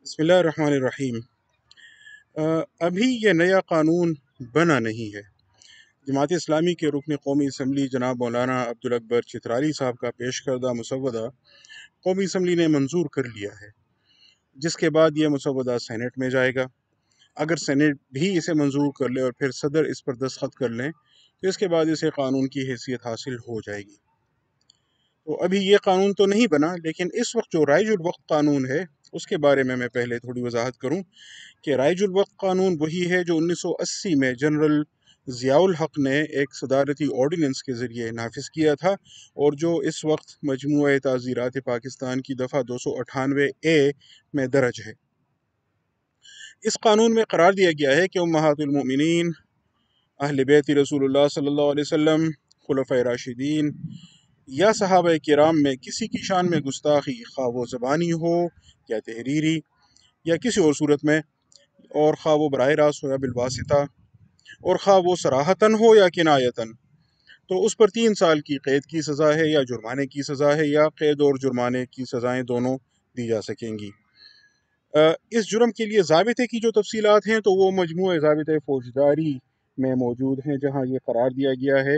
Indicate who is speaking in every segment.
Speaker 1: بسم اللہ الرحمن الرحیم۔ ابھی یہ نیا قانون بنا نہیں ہے۔ جماعت اسلامی کے رکن قومی اسمبلی جناب مولانا عبدالاکبر چترالی صاحب کا پیش کردہ مسودہ قومی اسمبلی نے منظور کر لیا ہے، جس کے بعد یہ مسودہ سینٹ میں جائے گا۔ اگر سینٹ بھی اسے منظور کر لے اور پھر صدر اس پر دستخط کر لیں تو اس کے بعد اسے قانون کی حیثیت حاصل ہو جائے گی۔ تو ابھی یہ قانون تو نہیں بنا، لیکن اس وقت جو رائج الوقت قانون ہے اس کے بارے میں پہلے تھوڑی وضاحت کروں کہ رائج الوقت قانون وہی ہے جو 1980 میں جنرل ضیاء الحق نے ایک صدارتی آرڈیننس کے ذریعے نافذ کیا تھا، اور جو اس وقت مجموعہ تعزیرات پاکستان کی دفعہ 298A میں درج ہے۔ اس قانون میں قرار دیا گیا ہے کہ امہات المؤمنین، اہل بیت رسول اللہ صلی اللہ علیہ وسلم، خلفۂ راشدین یا صحابہ کرام میں کسی کی شان میں گستاخی، خواہ وہ زبانی ہو یا تحریری یا کسی اور صورت میں، اور خواہ وہ براہ راست ہو یا بالواسطہ، اور خواہ وہ صراحتاً ہو یا کنایتاً، تو اس پر 3 سال کی قید کی سزا ہے یا جرمانے کی سزا ہے، یا قید اور جرمانے کی سزائیں دونوں دی جا سکیں گی۔ اس جرم کے لیے ضابطے کی جو تفصیلات ہیں تو وہ مجموعہ ضابطۂ فوجداری میں موجود ہیں، جہاں یہ قرار دیا گیا ہے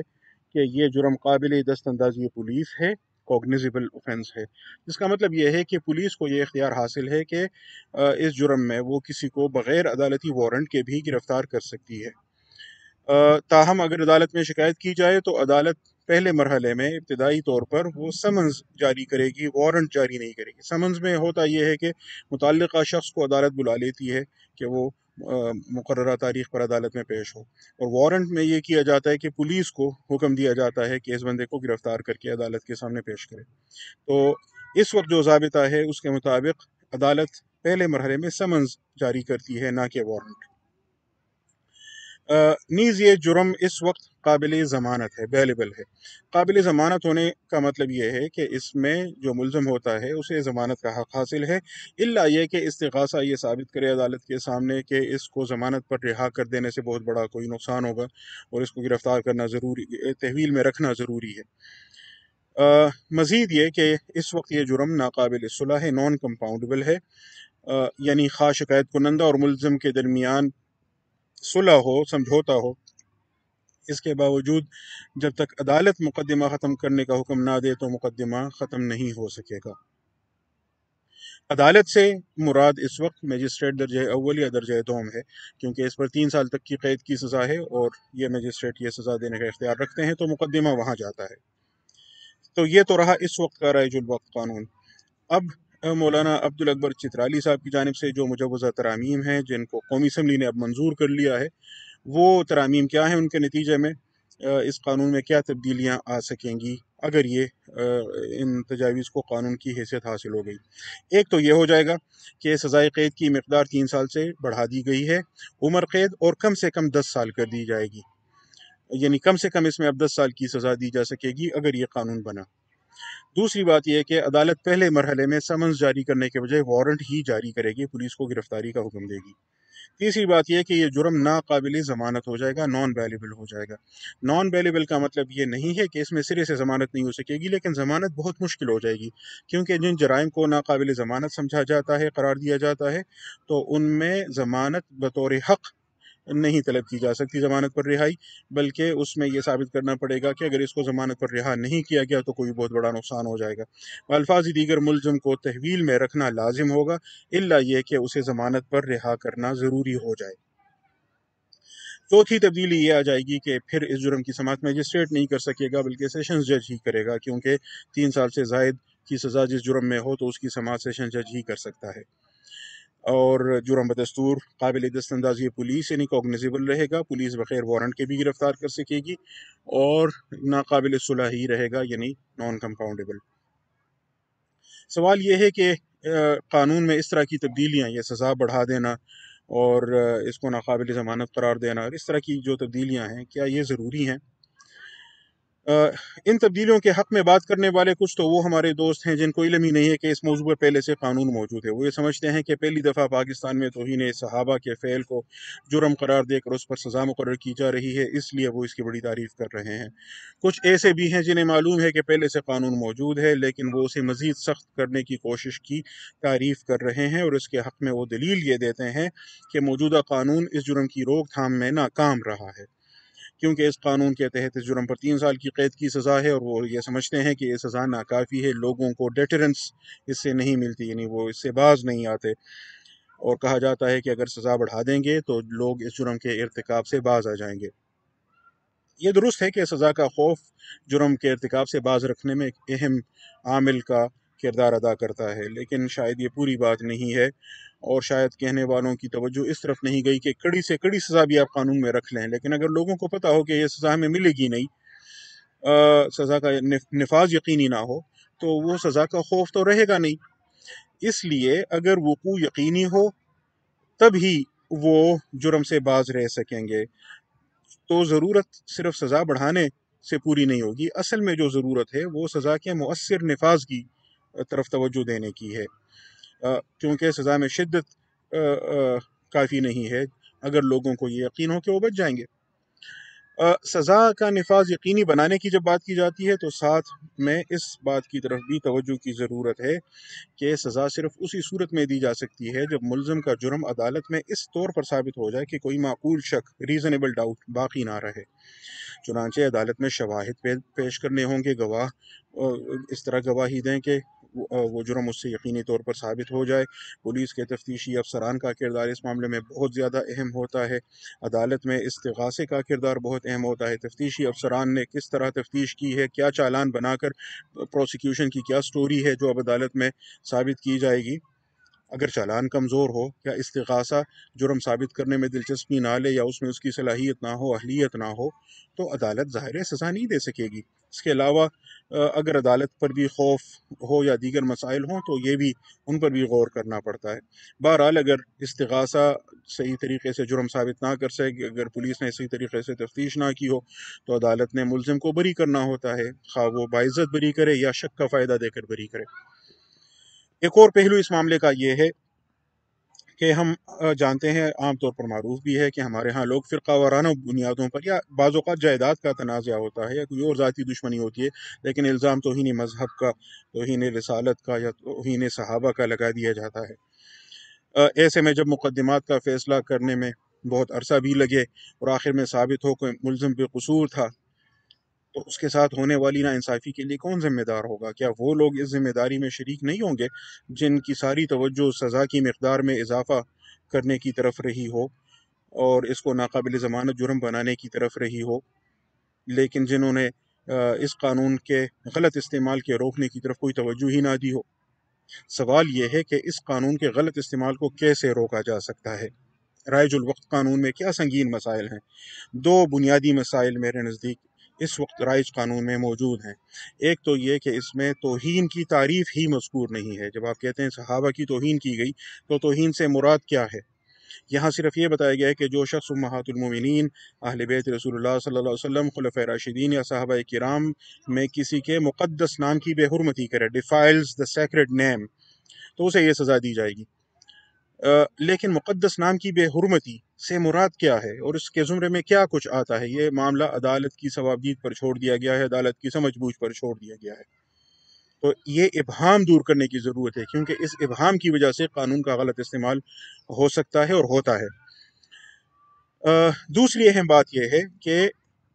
Speaker 1: کہ یہ جرم قابل دست اندازی پولیس ہے، کوگنیزیبل اوفینس ہے، جس کا مطلب یہ ہے کہ پولیس کو یہ اختیار حاصل ہے کہ اس جرم میں وہ کسی کو بغیر عدالتی وارنٹ کے بھی گرفتار کر سکتی ہے۔ تاہم اگر عدالت میں شکایت کی جائے تو عدالت پہلے مرحلے میں ابتدائی طور پر وہ سمنز جاری کرے گی، وارنٹ جاری نہیں کرے گی۔ سمنز میں ہوتا یہ ہے کہ متعلقہ شخص کو عدالت بلا لیتی ہے کہ وہ مقررہ تاریخ پر عدالت میں پیش ہو، اور وارنٹ میں یہ کیا جاتا ہے کہ پولیس کو حکم دیا جاتا ہے کہ اس بندے کو گرفتار کر کے عدالت کے سامنے پیش کرے۔ تو اس وقت جو ضابطہ ہے اس کے مطابق عدالت پہلے مرحلے میں سمنز جاری کرتی ہے، نہ کہ وارنٹ۔ نیز یہ جرم اس وقت قابل ضمانت ہے، بیلیبل ہے۔ قابل ضمانت ہونے کا مطلب یہ ہے کہ اس میں جو ملزم ہوتا ہے اسے ضمانت کا حق حاصل ہے، الا یہ کہ استغاثہ یہ ثابت کرے عدالت کے سامنے کہ اس کو ضمانت پر رہا کر دینے سے بہت بڑا کوئی نقصان ہوگا اور اس کو گرفتار کرنا ضروری، تحویل میں رکھنا ضروری ہے۔ مزید یہ کہ اس وقت یہ جرم ناقابل صلح ہے، نان کمپاؤنڈیبل ہے، یعنی خواہ شکایت کنندہ اور ملزم کے درمیان صلح ہو، سمجھوتا ہو، اس کے باوجود جب تک عدالت مقدمہ ختم کرنے کا حکم نہ دے تو مقدمہ ختم نہیں ہو سکے گا۔ عدالت سے مراد اس وقت مجسٹریٹ درجہ اول یا درجہ دوم ہے، کیونکہ اس پر 3 سال تک کی قید کی سزا ہے اور یہ مجسٹریٹ یہ سزا دینے کا اختیار رکھتے ہیں، تو مقدمہ وہاں جاتا ہے۔ تو یہ تو رہا اس وقت کا رائج الوقت قانون۔ اب مولانا عبدالاکبر چترالی صاحب کی جانب سے جو مجوزہ ترامیم ہیں جن کو قومی اسمبلی نے اب منظور کر لیا ہے، وہ ترامیم کیا ہیں، ان کے نتیجے میں اس قانون میں کیا تبدیلیاں آ سکیں گی اگر یہ ان تجاویز کو قانون کی حیثیت حاصل ہو گئی۔ ایک تو یہ ہو جائے گا کہ سزائے قید کی مقدار 3 سال سے بڑھا دی گئی ہے، عمر قید اور کم سے کم 10 سال کر دی جائے گی، یعنی کم سے کم اس میں اب 10 سال کی سزا دی جا سکے گی اگر یہ قانون بنا۔ دوسری بات یہ ہے کہ عدالت پہلے مرحلے میں سمنز جاری کرنے کے بجائے وارنٹ ہی جاری کرے گی، پولیس کو گرفتاری کا حکم دے گی۔ تیسری بات یہ کہ یہ جرم ناقابل ضمانت ہو جائے گا، نان بیلیبل ہو جائے گا۔ نان بیلیبل کا مطلب یہ نہیں ہے کہ اس میں سرے سے ضمانت نہیں ہو سکے گی، لیکن ضمانت بہت مشکل ہو جائے گی، کیونکہ جن جرائم کو ناقابل ضمانت سمجھا جاتا ہے، قرار دیا جاتا ہے، تو ان میں ضمانت بطور حق نہیں طلب کی جا سکتی، ضمانت پر رہائی، بلکہ اس میں یہ ثابت کرنا پڑے گا کہ اگر اس کو ضمانت پر رہا نہیں کیا گیا تو کوئی بہت بڑا نقصان ہو جائے گا۔ الفاظ دیگر ملزم کو تحویل میں رکھنا لازم ہوگا، الا یہ کہ اسے ضمانت پر رہا کرنا ضروری ہو جائے۔ چوتھی تبدیلی یہ آ جائے گی کہ پھر اس جرم کی سماعت میجسٹریٹ نہیں کر سکے گا بلکہ سیشنز جج ہی کرے گا، کیونکہ 3 سال سے زائد کی سزا جس جرم میں ہو تو اس کی سماعت سیشن جج ہی کر سکتا ہے۔ اور جرم بدستور قابل دست اندازی پولیس یعنی کوگنیزیبل رہے گا، پولیس بغیر وارنٹ کے بھی گرفتار کر سکے گی، اور ناقابل صلح ہی رہے گا یعنی نان کمپاؤنڈیبل۔ سوال یہ ہے کہ قانون میں اس طرح کی تبدیلیاں، یہ سزا بڑھا دینا اور اس کو ناقابل ضمانت قرار دینا اور اس طرح کی جو تبدیلیاں ہیں، کیا یہ ضروری ہیں؟ ان تبدیلیوں کے حق میں بات کرنے والے کچھ تو وہ ہمارے دوست ہیں جن کو علم ہی نہیں ہے کہ اس موضوع پر پہلے سے قانون موجود ہے۔ وہ یہ سمجھتے ہیں کہ پہلی دفعہ پاکستان میں توہین صحابہ کے فعل کو جرم قرار دے کر اس پر سزا مقرر کی جا رہی ہے، اس لیے وہ اس کی بڑی تعریف کر رہے ہیں۔ کچھ ایسے بھی ہیں جنہیں معلوم ہے کہ پہلے سے قانون موجود ہے، لیکن وہ اسے مزید سخت کرنے کی کوشش کی تعریف کر رہے ہیں، اور اس کے حق میں وہ دلیل یہ دیتے ہیں کہ موجودہ قانون اس جرم کی روک تھام میں ناکام رہا ہے، کیونکہ اس قانون کے تحت اس جرم پر 3 سال کی قید کی سزا ہے، اور وہ یہ سمجھتے ہیں کہ یہ سزا ناکافی ہے، لوگوں کو ڈیٹرنس اس سے نہیں ملتی، یعنی وہ اس سے باز نہیں آتے، اور کہا جاتا ہے کہ اگر سزا بڑھا دیں گے تو لوگ اس جرم کے ارتکاب سے باز آ جائیں گے۔ یہ درست ہے کہ سزا کا خوف جرم کے ارتکاب سے باز رکھنے میں ایک اہم عامل کا کردار ادا کرتا ہے، لیکن شاید یہ پوری بات نہیں ہے، اور شاید کہنے والوں کی توجہ اس طرف نہیں گئی کہ کڑی سے کڑی سزا بھی آپ قانون میں رکھ لیں، لیکن اگر لوگوں کو پتہ ہو کہ یہ سزا ہمیں ملے گی نہیں، سزا کا نفاذ یقینی نہ ہو، تو وہ سزا کا خوف تو رہے گا نہیں۔ اس لیے اگر وقوع یقینی ہو تب ہی وہ جرم سے باز رہ سکیں گے، تو ضرورت صرف سزا بڑھانے سے پوری نہیں ہوگی، اصل میں جو ضرورت ہے وہ سزا کے مؤثر نفاذ کی طرف توجہ دینے کی ہے، کیونکہ سزا میں شدت کافی نہیں ہے اگر لوگوں کو یہ یقین ہو کہ وہ بچ جائیں گے۔ سزا کا نفاذ یقینی بنانے کی جب بات کی جاتی ہے تو ساتھ میں اس بات کی طرف بھی توجہ کی ضرورت ہے کہ سزا صرف اسی صورت میں دی جا سکتی ہے جب ملزم کا جرم عدالت میں اس طور پر ثابت ہو جائے کہ کوئی معقول شک ریزنیبل ڈاؤٹ باقی نہ رہے۔ چنانچہ عدالت میں شواہد پیش کرنے ہوں گے، گواہ اس طرح گواہی دیں کہ وہ جرم اس سے یقینی طور پر ثابت ہو جائے۔ پولیس کے تفتیشی افسران کا کردار اس معاملے میں بہت زیادہ اہم ہوتا ہے۔ عدالت میں استغاثے کا کردار بہت اہم ہوتا ہے۔ تفتیشی افسران نے کس طرح تفتیش کی ہے، کیا چالان بنا کر پروسیکیوشن کی کیا سٹوری ہے جو اب عدالت میں ثابت کی جائے گی۔ اگر چالان کمزور ہو یا استغاثہ جرم ثابت کرنے میں دلچسپی نہ لے یا اس میں اس کی صلاحیت نہ ہو، اہلیت نہ ہو، تو عدالت ظاہر سزا نہیں دے سکے گی۔ اس کے علاوہ اگر عدالت پر بھی خوف ہو یا دیگر مسائل ہوں تو یہ بھی ان پر بھی غور کرنا پڑتا ہے۔ بہرحال اگر استغاثہ صحیح طریقے سے جرم ثابت نہ کر سکے، اگر پولیس نے صحیح طریقے سے تفتیش نہ کی ہو تو عدالت نے ملزم کو بری کرنا ہوتا ہے، خواہ وہ باعزت بری کرے یا شک کا فائدہ دے کر بری کرے۔ ایک اور پہلو اس معاملے کا یہ ہے کہ ہم جانتے ہیں، عام طور پر معروف بھی ہے کہ ہمارے ہاں لوگ فرقہ وارانہ بنیادوں پر یا بعض اوقات جائیداد کا تنازع ہوتا ہے یا کوئی اور ذاتی دشمنی ہوتی ہے، لیکن الزام توہین مذہب کا، توہین رسالت کا یا توہین صحابہ کا لگا دیا جاتا ہے۔ ایسے میں جب مقدمات کا فیصلہ کرنے میں بہت عرصہ بھی لگے اور آخر میں ثابت ہو کہ ملزم بے قصور تھا، تو اس کے ساتھ ہونے والی ناانصافی کے لیے کون ذمہ دار ہوگا؟ کیا وہ لوگ اس ذمہ داری میں شریک نہیں ہوں گے جن کی ساری توجہ سزا کی مقدار میں اضافہ کرنے کی طرف رہی ہو اور اس کو ناقابل ضمانت جرم بنانے کی طرف رہی ہو، لیکن جنہوں نے اس قانون کے غلط استعمال کے روکنے کی طرف کوئی توجہ ہی نہ دی ہو؟ سوال یہ ہے کہ اس قانون کے غلط استعمال کو کیسے روکا جا سکتا ہے؟ رائج الوقت قانون میں کیا سنگین مسائل ہیں؟ 2 بنیادی مسائل میرے نزدیک اس وقت رائج قانون میں موجود ہیں۔ ایک تو یہ کہ اس میں توہین کی تعریف ہی مذکور نہیں ہے۔ جب آپ کہتے ہیں صحابہ کی توہین کی گئی تو توہین سے مراد کیا ہے؟ یہاں صرف یہ بتایا گیا ہے کہ جو شخص امہات المومنین، اہل بیت رسول اللہ صلی اللہ علیہ وسلم، خلفۂ راشدین یا صحابہ کرام میں کسی کے مقدس نام کی بے حرمتی کرے، defiles the sacred name، تو اسے یہ سزا دی جائے گی۔ لیکن مقدس نام کی بے حرمتی سے مراد کیا ہے اور اس کے زمرے میں کیا کچھ آتا ہے؟ یہ معاملہ عدالت کی ثوابدید پر چھوڑ دیا گیا ہے، عدالت کی سمجھ بوجھ پر چھوڑ دیا گیا ہے۔ تو یہ ابہام دور کرنے کی ضرورت ہے، کیونکہ اس ابہام کی وجہ سے قانون کا غلط استعمال ہو سکتا ہے اور ہوتا ہے۔ دوسری اہم بات یہ ہے کہ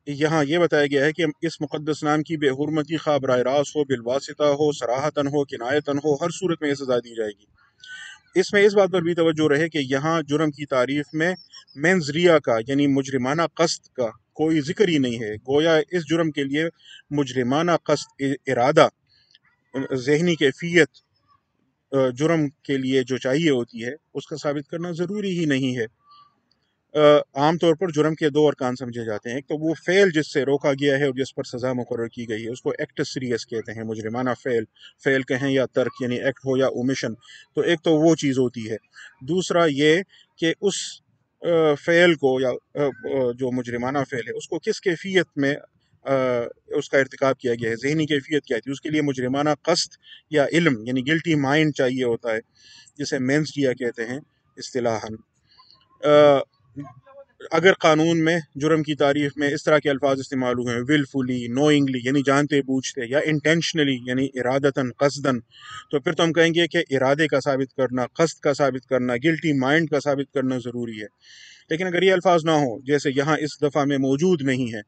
Speaker 1: یہاں یہ بتایا گیا ہے کہ اس مقدس نام کی بے حرمتی خواہ براہ راست ہو، بالواسطہ ہو، صراحتاً ہو، کنایتاً ہو، ہر صورت میں یہ سزا دی جائے گی۔ اس میں اس بات پر بھی توجہ رہے کہ یہاں جرم کی تعریف میں مینز ریا کا یعنی مجرمانہ قصد کا کوئی ذکر ہی نہیں ہے، گویا اس جرم کے لیے مجرمانہ قصد، ارادہ، ذہنی کیفیت جرم کے لیے جو چاہیے ہوتی ہے اس کا ثابت کرنا ضروری ہی نہیں ہے۔ عام طور پر جرم کے 2 ارکان سمجھے جاتے ہیں۔ ایک تو وہ فعل جس سے روکا گیا ہے اور جس پر سزا مقرر کی گئی ہے، اس کو ایکٹ سیریس کہتے ہیں، مجرمانہ فعل کہیں یا ترک یعنی ایکٹ ہو یا اومیشن، تو ایک تو وہ چیز ہوتی ہے۔ دوسرا یہ کہ اس فعل کو یا جو مجرمانہ فعل ہے اس کو کس کیفیت میں اس کا ارتکاب کیا گیا ہے، ذہنی کیفیت کیا تھی، اس کے لیے مجرمانہ قصد یا علم یعنی گلٹی مائنڈ چاہیے ہوتا ہے، جسے مینس کیا کہتے ہیں اصطلاحاً۔ اگر قانون میں جرم کی تعریف میں اس طرح کے الفاظ استعمال ہوئے ہیں، ولفلی، نوئنگلی یعنی جانتے بوجھتے، یا انٹینشنلی یعنی ارادتاً قصداً، تو پھر تو ہم کہیں گے کہ ارادے کا ثابت کرنا، قصد کا ثابت کرنا، گلٹی مائنڈ کا ثابت کرنا ضروری ہے۔ لیکن اگر یہ الفاظ نہ ہوں، جیسے یہاں اس دفعہ میں موجود نہیں ہے،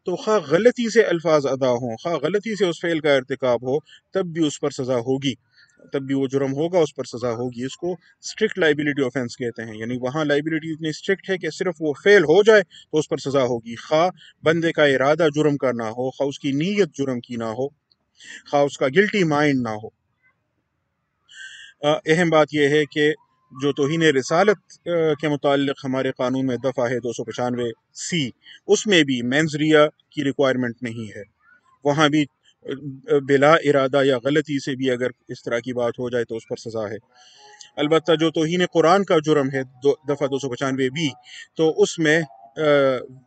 Speaker 1: تو خواہ غلطی سے الفاظ ادا ہوں، خواہ غلطی سے اس فعل کا ارتکاب ہو، تب بھی اس پر سزا ہوگی، تب بھی وہ جرم ہوگا، اس پر سزا ہوگی۔ اس کو اسٹرکٹ لائبلٹی آفینس کہتے ہیں، یعنی وہاں لائبلٹی اتنی اسٹرکٹ ہے کہ صرف وہ فعل ہو جائے تو اس پر سزا ہوگی، خواہ بندے کا ارادہ جرم کا نہ ہو، خواہ اس کی نیت جرم کی نہ ہو، خواہ اس کا گلٹی مائنڈ نہ ہو۔ اہم بات یہ ہے کہ جو توہین رسالت کے متعلق ہمارے قانون میں دفعہ ہے 295C، اس میں بھی مینز ریا کی ریکوائرمنٹ نہیں ہے، وہاں بھی بلا ارادہ یا غلطی سے بھی اگر اس طرح کی بات ہو جائے تو اس پر سزا ہے۔ البتہ جو توہین قرآن کا جرم ہے دفعہ 295B، تو اس میں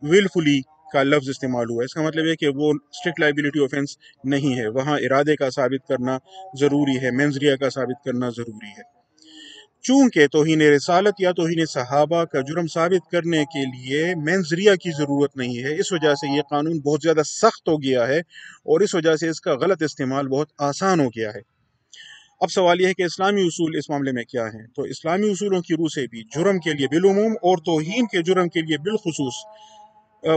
Speaker 1: ولفلی کا لفظ استعمال ہوا ہے، اس کا مطلب ہے کہ وہ اسٹرکٹ لائبلٹی آفینس نہیں ہے، وہاں ارادے کا ثابت کرنا ضروری ہے، مینزریہ کا ثابت کرنا ضروری ہے۔ چونکہ توہین رسالت یا توہین صحابہ کا جرم ثابت کرنے کے لیے مینزریہ کی ضرورت نہیں ہے، اس وجہ سے یہ قانون بہت زیادہ سخت ہو گیا ہے، اور اس وجہ سے اس کا غلط استعمال بہت آسان ہو گیا ہے۔ اب سوال یہ ہے کہ اسلامی اصول اس معاملے میں کیا ہیں؟ تو اسلامی اصولوں کی روح سے بھی جرم کے لیے بالعموم اور توہین کے جرم کے لیے بالخصوص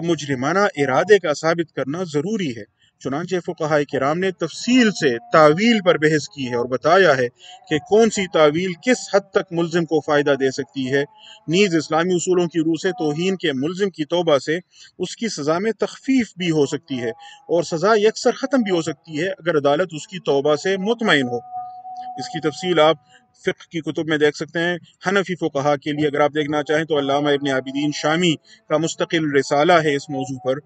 Speaker 1: مجرمانہ ارادے کا ثابت کرنا ضروری ہے۔ چنانچہ فقہاء کرام نے تفصیل سے تعویل پر بحث کی ہے اور بتایا ہے کہ کون سی تعویل کس حد تک ملزم کو فائدہ دے سکتی ہے۔ نیز اسلامی اصولوں کی روح سے توہین کے ملزم کی توبہ سے اس کی سزا میں تخفیف بھی ہو سکتی ہے، اور سزا یکسر ختم بھی ہو سکتی ہے اگر عدالت اس کی توبہ سے مطمئن ہو۔ اس کی تفصیل آپ فقہ کی کتب میں دیکھ سکتے ہیں۔ حنفی فقہا کے لیے اگر آپ دیکھنا چاہیں تو علامہ ابن عابدین شامی کا مستقل رسالہ ہے اس موضوع پر،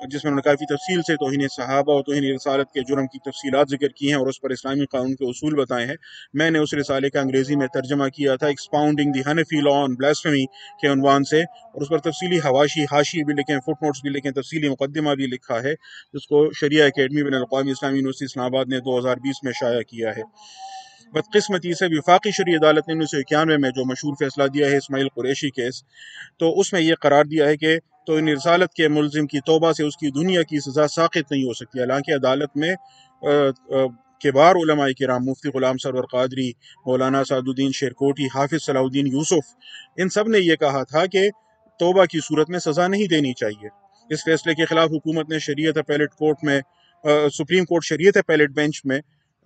Speaker 1: جس میں انہوں نے کافی تفصیل سے توہین صحابہ اور توہین رسالت کے جرم کی تفصیلات ذکر کی ہیں اور اس پر اسلامی قانون کے اصول بتائے ہیں۔ میں نے اس رسالے کا انگریزی میں ترجمہ کیا تھا ایکسپاؤنڈنگ دی حنفی لا آن بلاسفیمی کے عنوان سے، اور اس پر تفصیلی حواشی، حاشیے بھی لکھے ہیں، فٹ نوٹس بھی لکھے ہیں، تفصیلی مقدمہ بھی لکھا ہے، جس کو شریعہ اکیڈمی بین الاقوامی اسلامی یونیورسٹی اسلام آباد نے 2020 میں شائع کیا ہے۔ بدقسمتی سے وفاقی شرعی عدالت نے 1991 میں جو مشہور فیصلہ دیا ہے اسماعیل قریشی کیس، تو اس میں یہ قرار دیا ہے کہ توہین رسالت کے ملزم کی توبہ سے اس کی دنیا کی سزا ساقط نہیں ہو سکتی۔ حالانکہ عدالت میں کبار علماء کرام، مفتی غلام سرور قادری، مولانا سعد الدین شیرکوٹی، حافظ صلاح الدین یوسف، ان سب نے یہ کہا تھا کہ توبہ کی صورت میں سزا نہیں دینی چاہیے۔ اس فیصلے کے خلاف حکومت نے شریعت اپیلیٹ کورٹ میں سپریم کورٹ شریعت اپیلیٹ بینچ میں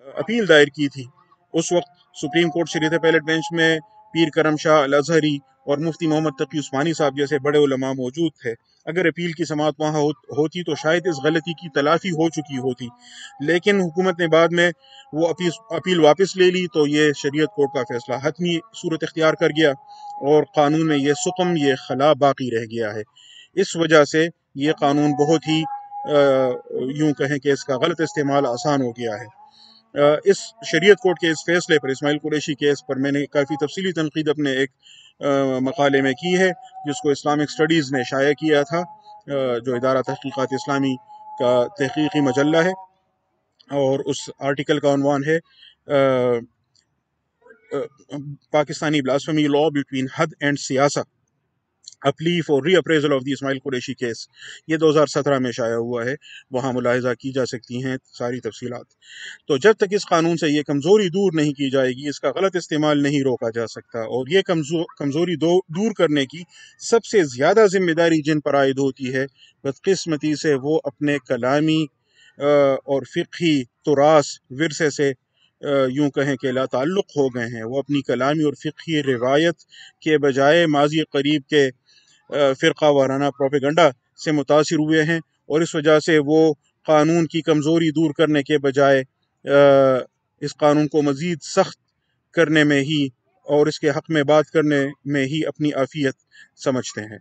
Speaker 1: اپیل دائر کی تھی۔ اس وقت سپریم کورٹ شریعت اپیلیٹ بینچ میں پیر کرم شاہ الازہری اور مفتی محمد تقی عثمانی صاحب جیسے بڑے علماء موجود تھے۔ اگر اپیل کی سماعت وہاں ہوتی تو شاید اس غلطی کی تلافی ہو چکی ہوتی، لیکن حکومت نے بعد میں وہ اپیل واپس لے لی، تو یہ شریعت کورٹ کا فیصلہ حتمی صورت اختیار کر گیا اور قانون میں یہ سقم، یہ خلا باقی رہ گیا ہے۔ اس وجہ سے یہ قانون بہت ہی یوں کہیں کہ اس کا غلط استعمال آسان ہو گیا ہے۔ اس شریعت کورٹ کے اس فیصلے پر، اسماعیل قریشی کیس پر، میں نے کافی تفصیلی تنقید اپنے ایک مقالے میں کی ہے، جس کو اسلامک اسٹڈیز نے شائع کیا تھا، جو ادارہ تحقیقات اسلامی کا تحقیقی مجلہ ہے، اور اس آرٹیکل کا عنوان ہے پاکستانی بلاسفیمی لا بٹوین حد اینڈ سیاسہ، A plea for reappraisal of the Ismail Qureshi case. یہ 2017 میں شائع ہوا ہے، وہاں ملاحظہ کی جا سکتی ہیں ساری تفصیلات۔ تو جب تک اس قانون سے یہ کمزوری دور نہیں کی جائے گی، اس کا غلط استعمال نہیں روکا جا سکتا، اور یہ کمزوری دور کرنے کی سب سے زیادہ ذمہ داری جن پر عائد ہوتی ہے، بدقسمتی سے وہ اپنے کلامی اور فقہی تراث ورثے سے یوں کہیں کہ لا تعلق ہو گئے ہیں۔ وہ اپنی کلامی اور فقہی روایت کے بجائے ماضی قریب کے فرقہ وارانہ پروپیگنڈا سے متاثر ہوئے ہیں، اور اس وجہ سے وہ قانون کی کمزوری دور کرنے کے بجائے اس قانون کو مزید سخت کرنے میں ہی اور اس کے حق میں بات کرنے میں ہی اپنی عافیت سمجھتے ہیں۔